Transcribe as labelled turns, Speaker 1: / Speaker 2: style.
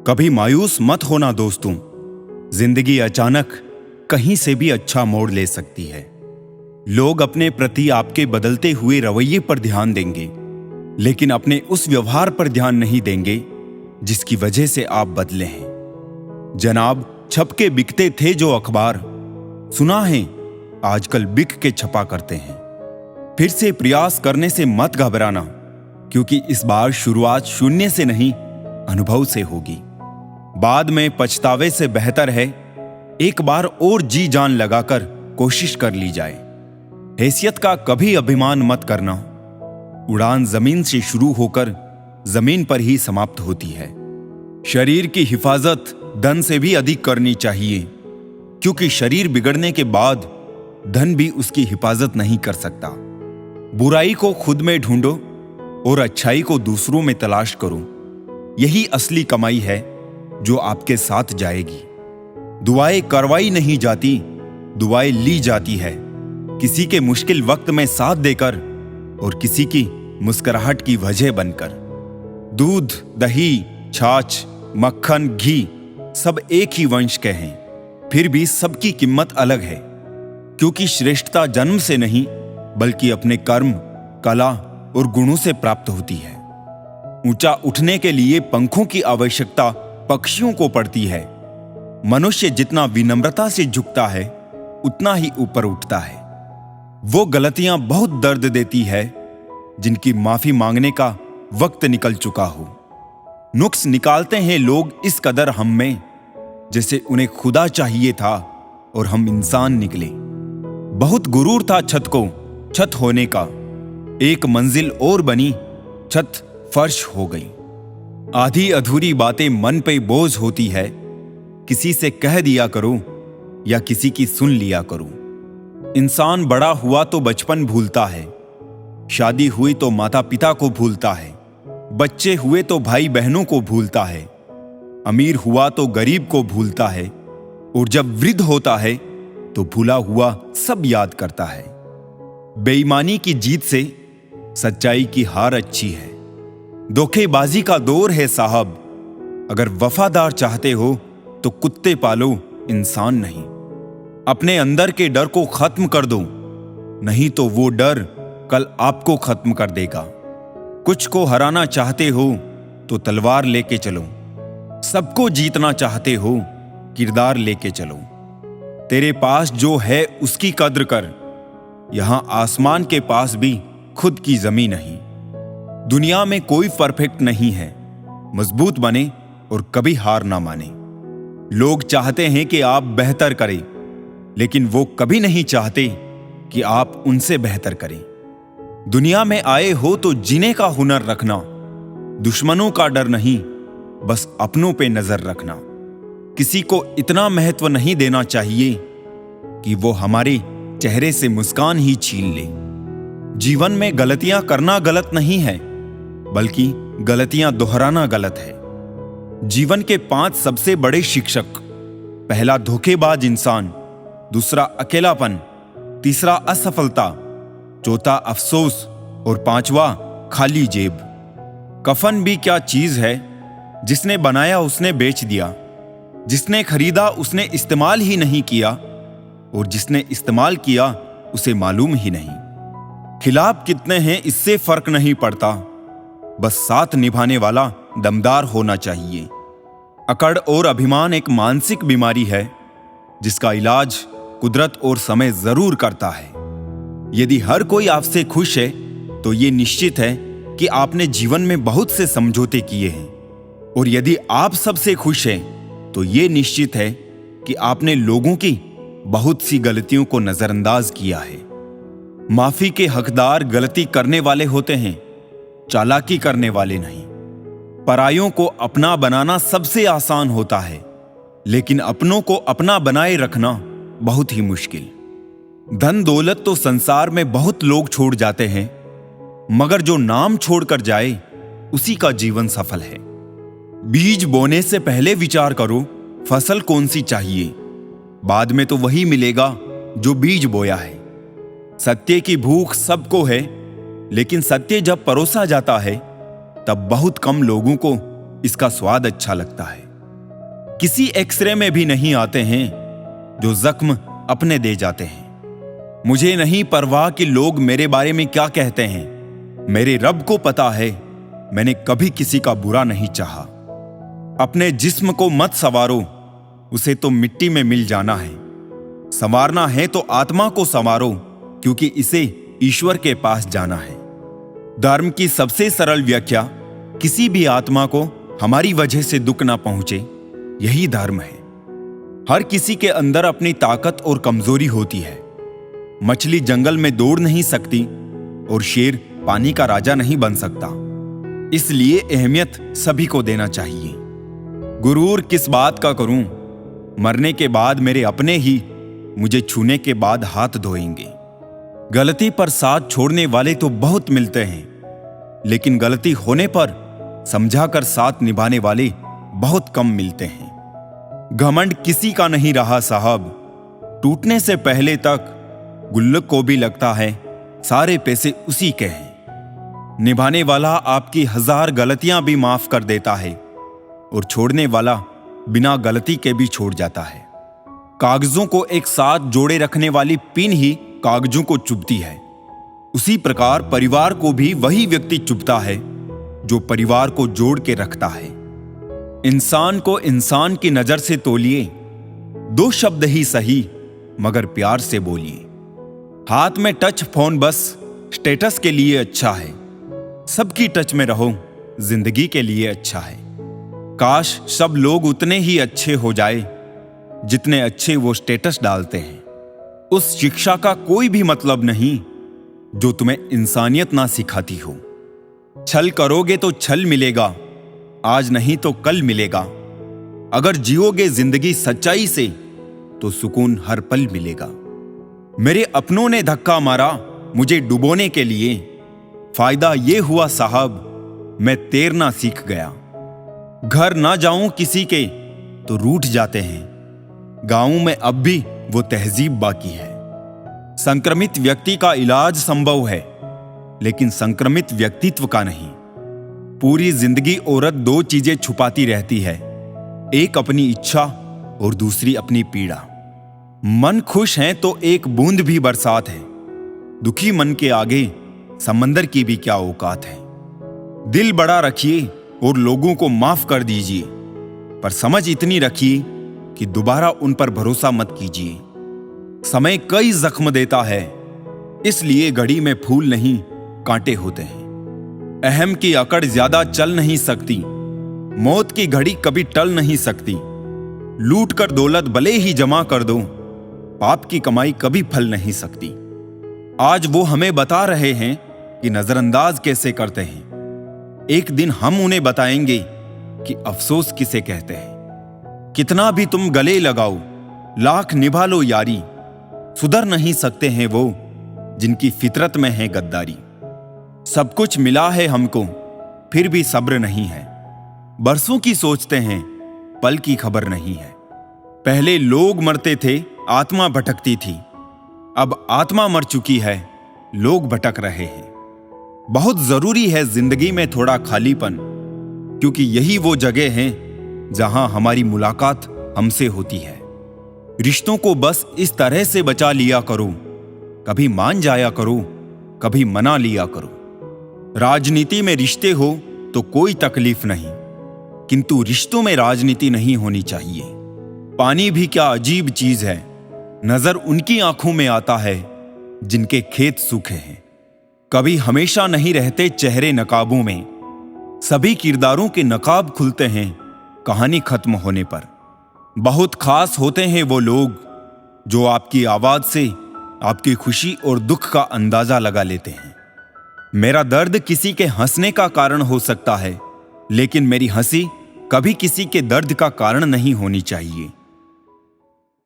Speaker 1: कभी मायूस मत होना दोस्तों। जिंदगी अचानक कहीं से भी अच्छा मोड़ ले सकती है। लोग अपने प्रति आपके बदलते हुए रवैये पर ध्यान देंगे, लेकिन अपने उस व्यवहार पर ध्यान नहीं देंगे जिसकी वजह से आप बदले हैं। जनाब, छप के बिकते थे जो अखबार, सुना है आजकल बिक के छपा करते हैं। फिर से प्रयास करने से मत घबराना, क्योंकि इस बार शुरुआत शून्य से नहीं, अनुभव से होगी। बाद में पछतावे से बेहतर है एक बार और जी जान लगाकर कोशिश कर ली जाए। हैसियत का कभी अभिमान मत करना। उड़ान जमीन से शुरू होकर जमीन पर ही समाप्त होती है। शरीर की हिफाजत धन से भी अधिक करनी चाहिए, क्योंकि शरीर बिगड़ने के बाद धन भी उसकी हिफाजत नहीं कर सकता। बुराई को खुद में ढूंढो और अच्छाई को दूसरों में तलाश करो। यही असली कमाई है जो आपके साथ जाएगी। दुआएं करवाई नहीं जाती, दुआएं ली जाती है। किसी के मुश्किल वक्त में साथ देकर और किसी की मुस्कुराहट की वजह बनकर। दूध, दही, छाछ, मक्खन, घी सब एक ही वंश के हैं, फिर भी सबकी कीमत अलग है, क्योंकि श्रेष्ठता जन्म से नहीं बल्कि अपने कर्म, कला और गुणों से प्राप्त होती है। ऊंचा उठने के लिए पंखों की आवश्यकता पक्षियों को पड़ती है। मनुष्य जितना विनम्रता से झुकता है उतना ही ऊपर उठता है। वो गलतियां बहुत दर्द देती है जिनकी माफी मांगने का वक्त निकल चुका हो। नुक्स निकालते हैं लोग इस कदर हम में, जैसे उन्हें खुदा चाहिए था और हम इंसान निकले। बहुत गुरूर था छत को छत होने का, एक मंजिल और बनी, छत फर्श हो गई। आधी अधूरी बातें मन पे बोझ होती है, किसी से कह दिया करो या किसी की सुन लिया करो। इंसान बड़ा हुआ तो बचपन भूलता है, शादी हुई तो माता पिता को भूलता है, बच्चे हुए तो भाई बहनों को भूलता है, अमीर हुआ तो गरीब को भूलता है, और जब वृद्ध होता है तो भूला हुआ सब याद करता है। बेईमानी की जीत से सच्चाई की हार अच्छी है। धोखेबाजी का दौर है साहब। अगर वफादार चाहते हो तो कुत्ते पालो, इंसान नहीं। अपने अंदर के डर को खत्म कर दो, नहीं तो वो डर कल आपको खत्म कर देगा। कुछ को हराना चाहते हो तो तलवार लेके चलो, सबको जीतना चाहते हो किरदार लेके चलो। तेरे पास जो है उसकी कद्र कर, यहां आसमान के पास भी खुद की जमीन नहीं। दुनिया में कोई परफेक्ट नहीं है। मजबूत बने और कभी हार ना माने। लोग चाहते हैं कि आप बेहतर करें, लेकिन वो कभी नहीं चाहते कि आप उनसे बेहतर करें। दुनिया में आए हो तो जीने का हुनर रखना, दुश्मनों का डर नहीं, बस अपनों पे नजर रखना। किसी को इतना महत्व नहीं देना चाहिए कि वो हमारे चेहरे से मुस्कान ही छीन ले। जीवन में गलतियां करना गलत नहीं है, बल्कि गलतियां दोहराना गलत है। जीवन के 5 सबसे बड़े शिक्षक: पहला धोखेबाज इंसान, दूसरा अकेलापन, तीसरा असफलता, चौथा अफसोस और 5वां खाली जेब। कफन भी क्या चीज है, जिसने बनाया उसने बेच दिया, जिसने खरीदा उसने इस्तेमाल ही नहीं किया, और जिसने इस्तेमाल किया उसे मालूम ही नहीं। खिलाफ कितने हैं इससे फर्क नहीं पड़ता, बस साथ निभाने वाला दमदार होना चाहिए। अकड़ और अभिमान एक मानसिक बीमारी है जिसका इलाज कुदरत और समय जरूर करता है। यदि हर कोई आपसे खुश है तो ये निश्चित है कि आपने जीवन में बहुत से समझौते किए हैं, और यदि आप सबसे खुश हैं तो ये निश्चित है कि आपने लोगों की बहुत सी गलतियों को नजरअंदाज किया है। माफी के हकदार गलती करने वाले होते हैं, चालाकी करने वाले नहीं। परायों को अपना बनाना सबसे आसान होता है, लेकिन अपनों को अपना बनाए रखना बहुत ही मुश्किल। धन दौलत तो संसार में बहुत लोग छोड़ जाते हैं, मगर जो नाम छोड़कर जाए उसी का जीवन सफल है। बीज बोने से पहले विचार करो फसल कौन सी चाहिए, बाद में तो वही मिलेगा जो बीज बोया है। सत्य की भूख सबको है, लेकिन सत्य जब परोसा जाता है तब बहुत कम लोगों को इसका स्वाद अच्छा लगता है। किसी एक्सरे में भी नहीं आते हैं जो जख्म अपने दे जाते हैं। मुझे नहीं परवाह कि लोग मेरे बारे में क्या कहते हैं। मेरे रब को पता है, मैंने कभी किसी का बुरा नहीं चाहा। अपने जिस्म को मत संवारो, उसे तो मिट्टी में मिल जाना है। संवारना है तो आत्मा को संवारो, क्योंकि इसे ईश्वर के पास जाना है। धर्म की सबसे सरल व्याख्या, किसी भी आत्मा को हमारी वजह से दुख ना पहुंचे, यही धर्म है। हर किसी के अंदर अपनी ताकत और कमजोरी होती है। मछली जंगल में दौड़ नहीं सकती और शेर पानी का राजा नहीं बन सकता। इसलिए अहमियत सभी को देना चाहिए। गुरूर किस बात का करूं, मरने के बाद मेरे अपने ही मुझे छूने के बाद हाथ धोएंगे। गलती पर साथ छोड़ने वाले तो बहुत मिलते हैं, लेकिन गलती होने पर समझाकर साथ निभाने वाले बहुत कम मिलते हैं। घमंड किसी का नहीं रहा साहब, टूटने से पहले तक गुल्लक को भी लगता है सारे पैसे उसी के हैं। निभाने वाला आपकी 1000 गलतियां भी माफ कर देता है और छोड़ने वाला बिना गलती के भी छोड़ जाता है। कागजों को एक साथ जोड़े रखने वाली पिन ही कागजों को चुभती है। उसी प्रकार परिवार को भी वही व्यक्ति चुभता है जो परिवार को जोड़ के रखता है। इंसान को इंसान की नजर से तोलिए, 2 शब्द ही सही मगर प्यार से बोलिए। हाथ में टच फोन बस स्टेटस के लिए अच्छा है, सबकी टच में रहो जिंदगी के लिए अच्छा है। काश सब लोग उतने ही अच्छे हो जाए जितने अच्छे वो स्टेटस डालते हैं। उस शिक्षा का कोई भी मतलब नहीं जो तुम्हें इंसानियत ना सिखाती हो। छल करोगे तो छल मिलेगा, आज नहीं तो कल मिलेगा। अगर जियोगे जिंदगी सच्चाई से तो सुकून हर पल मिलेगा। मेरे अपनों ने धक्का मारा मुझे डुबोने के लिए, फायदा ये हुआ साहब मैं तैरना सीख गया। घर ना जाऊं किसी के तो रूठ जाते हैं, गांव में अब भी वो तहजीब बाकी है। संक्रमित व्यक्ति का इलाज संभव है, लेकिन संक्रमित व्यक्तित्व का नहीं। पूरी जिंदगी औरत 2 चीजें छुपाती रहती है, एक अपनी इच्छा और दूसरी अपनी पीड़ा। मन खुश है तो एक बूंद भी बरसात है, दुखी मन के आगे समंदर की भी क्या औकात है। दिल बड़ा रखिए और लोगों को माफ कर दीजिए, पर समझ इतनी रखिए कि दोबारा उन पर भरोसा मत कीजिए। समय कई जख्म देता है, इसलिए घड़ी में फूल नहीं कांटे होते हैं। अहम की अकड़ ज्यादा चल नहीं सकती, मौत की घड़ी कभी टल नहीं सकती। लूट कर दौलत भले ही जमा कर दो, पाप की कमाई कभी फल नहीं सकती। आज वो हमें बता रहे हैं कि नजरअंदाज कैसे करते हैं। एक दिन हम उन्हें बताएंगे कि अफसोस किसे कहते हैं। कितना भी तुम गले लगाओ, लाख निभा लो यारी, सुधर नहीं सकते हैं वो जिनकी फितरत में है गद्दारी। सब कुछ मिला है हमको, फिर भी सब्र नहीं है। बरसों की सोचते हैं, पल की खबर नहीं है। पहले लोग मरते थे, आत्मा भटकती थी। अब आत्मा मर चुकी है, लोग भटक रहे हैं। बहुत जरूरी है जिंदगी में थोड़ा खालीपन, क्योंकि यही वो जगह है जहां हमारी मुलाकात हमसे होती है। रिश्तों को बस इस तरह से बचा लिया करो, कभी मान जाया करो, कभी मना लिया करो। राजनीति में रिश्ते हो तो कोई तकलीफ नहीं, किंतु रिश्तों में राजनीति नहीं होनी चाहिए। पानी भी क्या अजीब चीज है, नजर उनकी आंखों में आता है जिनके खेत सूखे हैं। कभी हमेशा नहीं रहते चेहरे नकाबों में, सभी किरदारों के नकाब खुलते हैं कहानी खत्म होने पर। बहुत खास होते हैं वो लोग जो आपकी आवाज से आपकी खुशी और दुख का अंदाजा लगा लेते हैं। मेरा दर्द किसी के हंसने का कारण हो सकता है, लेकिन मेरी हंसी कभी किसी के दर्द का कारण नहीं होनी चाहिए।